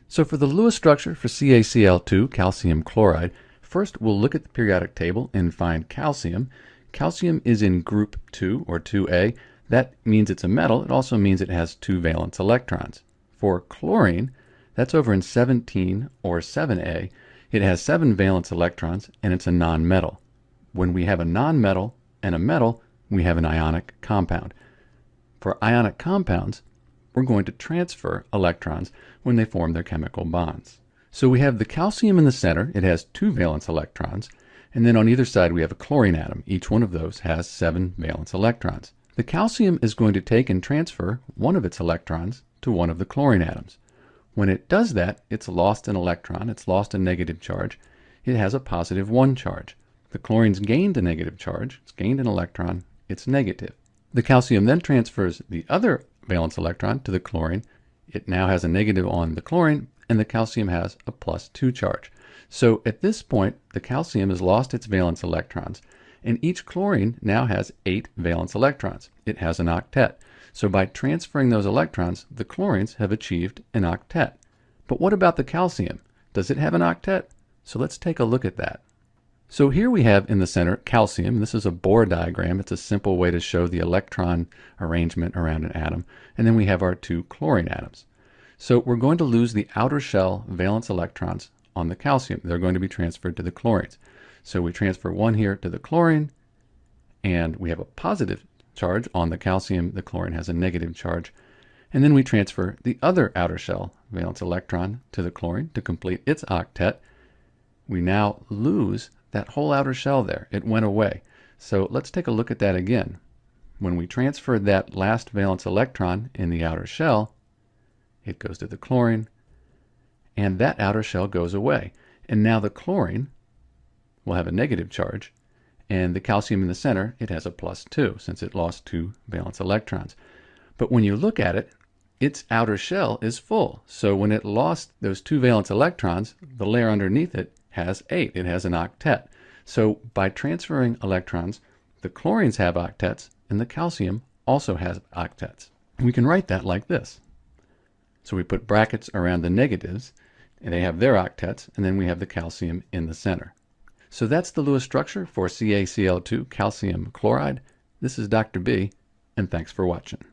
So for the Lewis structure for CaCl2, calcium chloride, first we'll look at the periodic table and find calcium. Calcium is in group 2 or 2A. That means it's a metal. It also means it has 2 valence electrons. For chlorine, that's over in 17 or 7A. It has 7 valence electrons and it's a nonmetal. When we have a nonmetal and a metal, we have an ionic compound. For ionic compounds, we're going to transfer electrons when they form their chemical bonds. So we have the calcium in the center. It has 2 valence electrons. And then on either side we have a chlorine atom. Each one of those has 7 valence electrons. The calcium is going to take and transfer one of its electrons to one of the chlorine atoms. When it does that, it's lost an electron. It's lost a negative charge. It has a positive 1 charge. The chlorine's gained a negative charge. It's gained an electron. It's negative. The calcium then transfers the other valence electron to the chlorine. It now has a negative on the chlorine, and the calcium has a +2 charge. So at this point, the calcium has lost its valence electrons, and each chlorine now has 8 valence electrons. It has an octet. So by transferring those electrons, the chlorines have achieved an octet. But what about the calcium? Does it have an octet? So let's take a look at that. So here we have in the center calcium. This is a Bohr diagram. It's a simple way to show the electron arrangement around an atom. And then we have our 2 chlorine atoms. So we're going to lose the outer shell valence electrons on the calcium. They're going to be transferred to the chlorines. So we transfer 1 here to the chlorine, and we have a positive charge on the calcium. The chlorine has a negative charge. And then we transfer the other outer shell valence electron to the chlorine to complete its octet. We now lose that whole outer shell there. It went away. So let's take a look at that again. When we transferred that last valence electron in the outer shell, it goes to the chlorine, and that outer shell goes away. And now the chlorine will have a negative charge, and the calcium in the center, it has a +2 since it lost 2 valence electrons. But when you look at it, its outer shell is full. So when it lost those 2 valence electrons, the layer underneath it has 8. It has an octet. So by transferring electrons, the chlorines have octets, and the calcium also has octets. We can write that like this. So we put brackets around the negatives, and they have their octets, and then we have the calcium in the center. So that's the Lewis structure for CaCl2 calcium chloride. This is Dr. B, and thanks for watching.